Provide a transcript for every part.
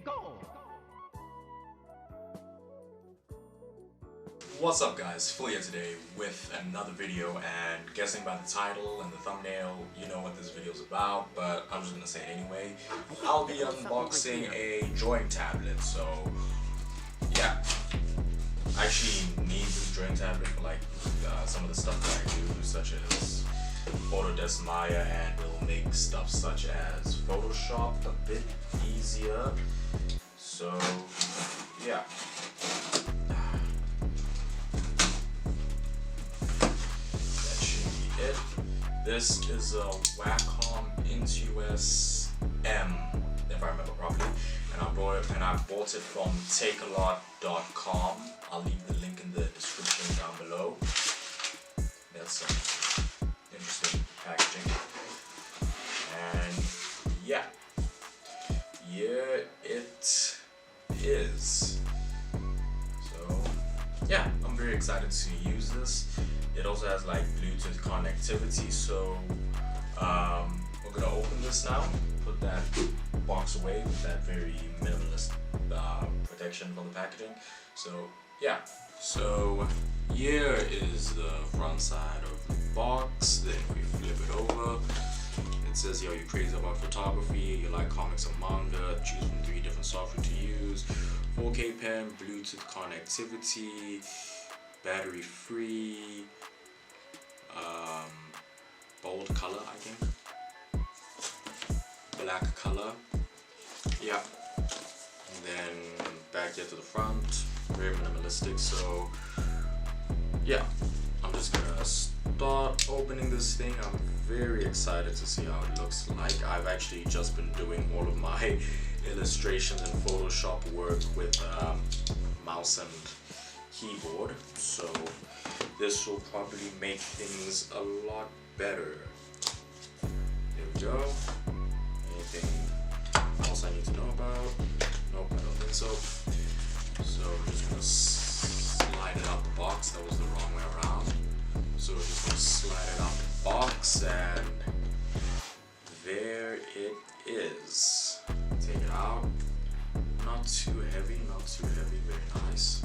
go! What's up guys, Phil here today with another video, and guessing by the title and the thumbnail, you know what this video is about, but I'm just gonna say it anyway. I'll be unboxing a drawing tablet, so yeah. I actually need this drawing tablet for like some of the stuff that I do, such as Autodesk Maya, and it'll make stuff such as Photoshop a bit easier. So yeah. This is a Wacom Intuos M, if I remember properly, and I bought it from Takalot.com. I'll leave the link in the description down below. That's some interesting packaging, and yeah, here it is. So yeah, I'm very excited to use this. It also has like Bluetooth connectivity, so we're gonna open this now, put that box away with that very minimalist protection for the packaging. So yeah, so here is the front side of the box. Then we flip it over. It says, yo, you're crazy about photography, you like comics and manga, choose from 3 different software to use, 4K pen, Bluetooth connectivity, battery free, bold color, I think, black color, yeah, and then back here to the front, very minimalistic. So yeah, I'm just gonna start opening this thing. I'm very excited to see how it looks like. I've actually just been doing all of my illustrations and Photoshop work with mouse and keyboard, so this will probably make things a lot better. There we go. Anything else I need to know about? Nope, I don't think so. So I'm just gonna slide it out the box. That was the wrong way around. So we're just gonna slide it out the box, and there it is. Take it out. Not too heavy, very nice.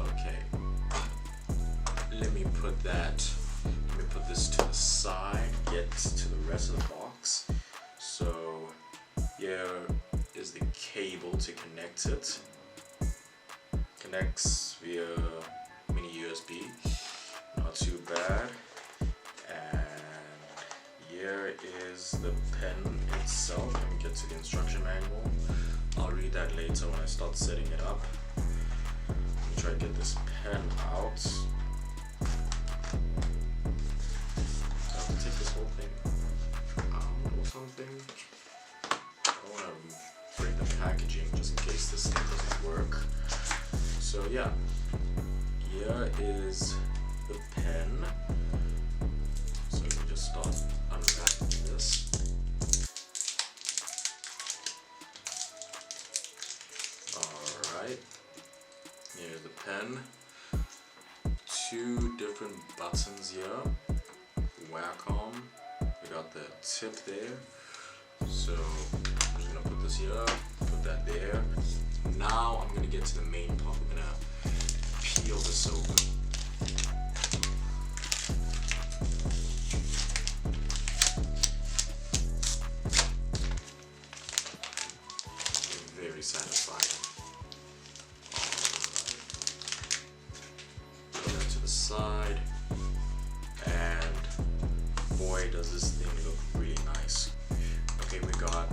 Okay, let me put this to the side, get to the rest of the box. So here is the cable to connect it. Connects via mini USB, not too bad. And here is the pen itself. Let me get to the instruction manual. I'll read that later when I start setting it up. Try to get this pen out. I have to take this whole thing out or something. I don't want to break the packaging just in case this thing doesn't work. So yeah, here is the pen. So let me just start unwrapping this. Alright. Here's the pen. 2 different buttons here. Wacom. We got the tip there. So I'm just gonna put this here, put that there. Now I'm gonna get to the main part. We're gonna peel this open. Very satisfying. Side, and boy does this thing look really nice. Okay, we got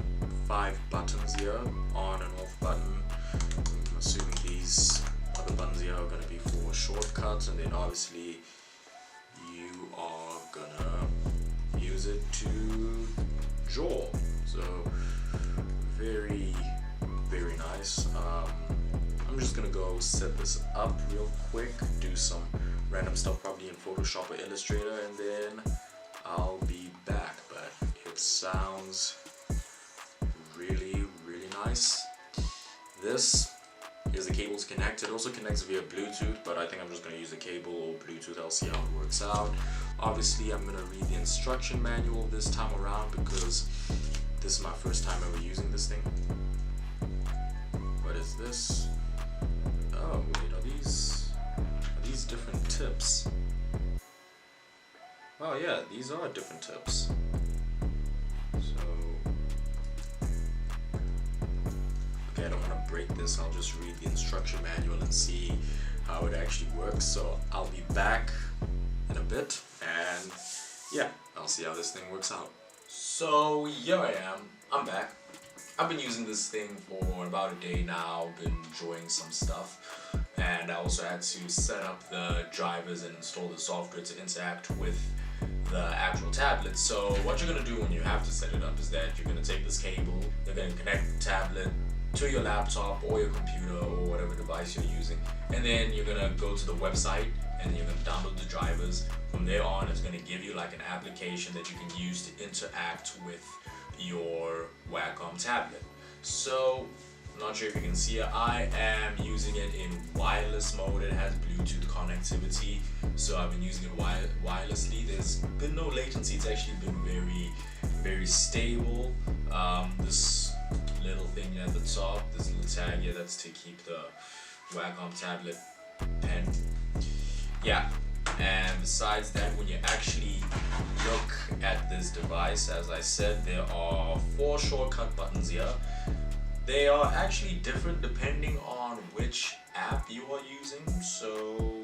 5 buttons here, on and off button. I'm assuming these other buttons here are going to be for shortcuts, and then obviously you are gonna use it to draw. So very nice. I'm just gonna go set this up real quick, do some random stuff probably in Photoshop or Illustrator, and then I'll be back. But it sounds really nice. This is the cable to connect. It also connects via Bluetooth, but I think I'm just going to use the cable or Bluetooth. I'll see how it works out. Obviously I'm going to read the instruction manual this time around because this is my first time ever using this thing. yeah, these are different tips. So okay, I don't want to break this. I'll just read the instruction manual and see how it actually works. So I'll be back in a bit, and yeah, I'll see how this thing works out. So here I am, I'm back. I've been using this thing for about a day now, been enjoying some stuff, and I also had to set up the drivers and install the software to interact with the actual tablet. So what you're going to do when you have to set it up is that you're going to take this cable, you're going to connect the tablet to your laptop or your computer or whatever device you're using, and then you're going to go to the website and you're going to download the drivers. From there on, it's going to give you like an application that you can use to interact with your Wacom tablet. So I'm not sure if you can see it. I am using it in wireless mode. It has Bluetooth connectivity, so I've been using it wirelessly. There's been no latency. It's actually been very stable. This little thing at the top, this little tag here, that's to keep the Wacom tablet pen. Yeah, and besides that, when you actually look at this device, as I said, there are 4 shortcut buttons here. They are actually different depending on which app you are using. So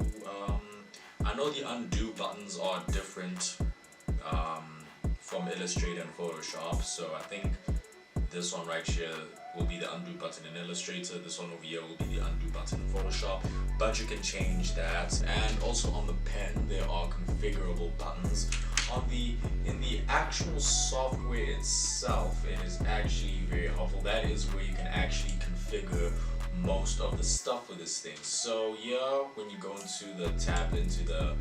I know the undo buttons are different from Illustrator and Photoshop. So I think this one right here will be the undo button in Illustrator. This one over here will be the undo button in Photoshop. But you can change that. And also on the pen, there are configurable buttons. In the actual software itself, it is actually very helpful. That is where you can actually configure most of the stuff with this thing. So yeah, when you go into the tab, into the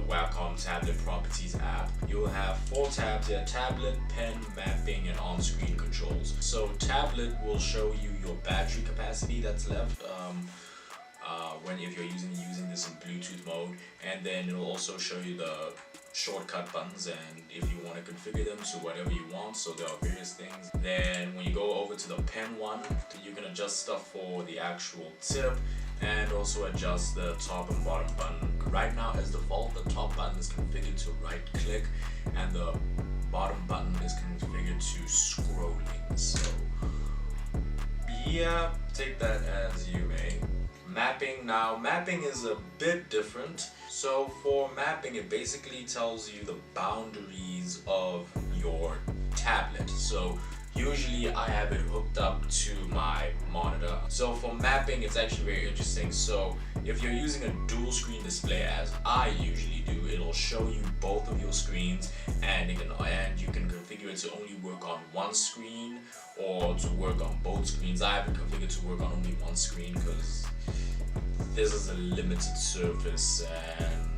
Wacom tablet properties app, you'll have 4 tabs here: tablet, pen, mapping, and on-screen controls. So tablet will show you your battery capacity that's left if you're using this in Bluetooth mode, and then it'll also show you the shortcut buttons and if you want to configure them to whatever you want. So there are various things. Then when you go over to the pen one, you can adjust stuff for the actual tip and also adjust the top and bottom button. Right now, as default, the top button is configured to right click and the bottom button is configured to scrolling. So yeah, take that as you may. Mapping. Now, mapping is a bit different. So for mapping, it basically tells you the boundaries of your tablet. So usually I have it hooked up to my monitor. So for mapping, it's actually very interesting. So if you're using a dual screen display, as I usually do, it'll show you both of your screens, and you can configure it to only work on one screen or to work on both screens. I have it configured to work on only one screen because this is a limited surface, and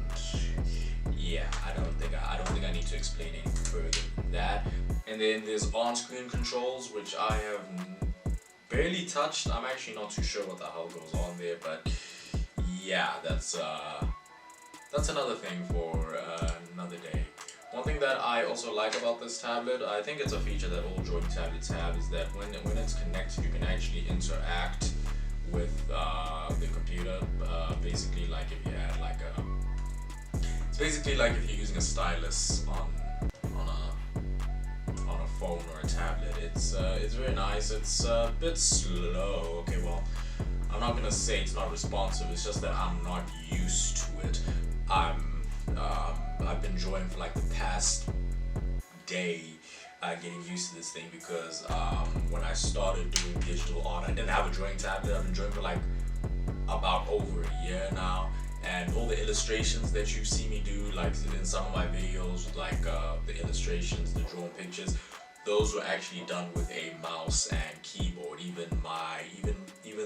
yeah, I don't think I need to explain any further than that. And then there's on-screen controls, which I have barely touched. I'm actually not too sure what the hell goes on there, but yeah, that's another thing for another day. One thing that I also like about this tablet, I think it's a feature that all Droid tablets have, is that when it's connected, you can actually interact with the computer. Basically, like if you had like it's basically like if you're using a stylus on a phone or a tablet. It's very nice. It's a bit slow. Okay, well, I'm not gonna say it's not responsive. It's just that I'm not used to it. I've been enjoying for like the past day getting used to this thing because when I started doing digital art, I didn't have a drawing tablet. I've been drawing for like about over a year now, and all the illustrations that you see me do, like in some of my videos, like the illustrations, the drawn pictures, those were actually done with a mouse and keyboard. Even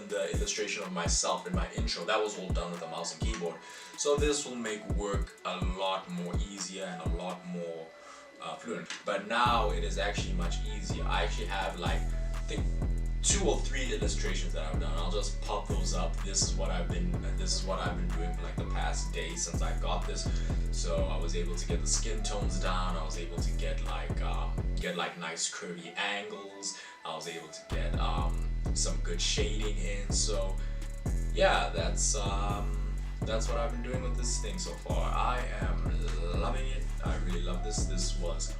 the illustration of myself in my intro, that was all done with a mouse and keyboard. So this will make work a lot more easier and a lot more fluent. But now it is actually much easier. I actually have like I think 2 or 3 illustrations that I've done. I'll just pop those up. This is what I've been doing for like the past day since I got this. So I was able to get the skin tones down. I was able to get like nice curvy angles. I was able to get some good shading in. So yeah, that's that's what I've been doing with this thing so far. I am loving it. I really love this. This was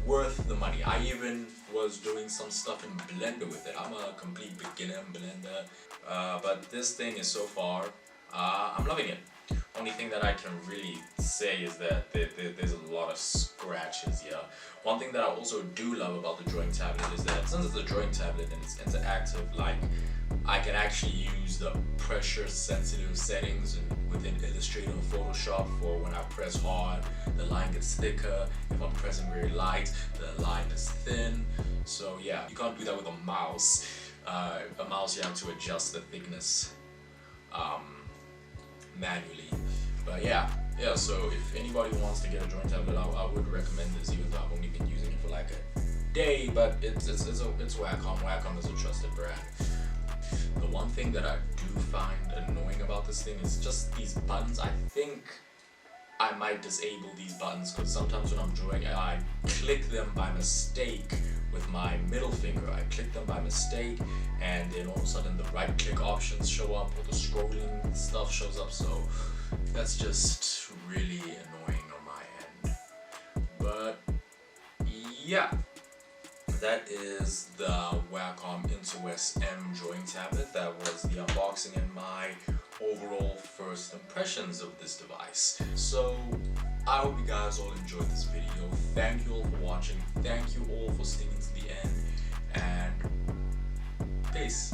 worth the money. I even was doing some stuff in Blender with it. I'm a complete beginner in Blender, but this thing is so far, I'm loving it. Only thing that I can really say is that there's a lot of scratches here. One thing that I also do love about the drawing tablet is that since it's a drawing tablet and it's interactive, like I can actually use the pressure sensitive settings within Illustrator and Photoshop for when I press hard, the line gets thicker. If I'm pressing very light, the line is thin. So yeah, you can't do that with a mouse. A mouse, you have to adjust the thickness manually. But yeah, so if anybody wants to get a drawing tablet, I would recommend this, even though I've only been using it for like a day. But it's Wacom. Wacom is a trusted brand. The one thing that I do find annoying about this thing is just these buttons. I think I might disable these buttons because sometimes when I'm drawing, I click them by mistake with my middle finger. I click them by mistake, and then all of a sudden the right click options show up, or the scrolling stuff shows up. So that's just really annoying on my end. But yeah, that is the Wacom Intuos M drawing tablet. That was the unboxing and my overall first impressions of this device. So I hope you guys all enjoyed this video. Thank you all for watching. Thank you all for sticking to the end, and peace.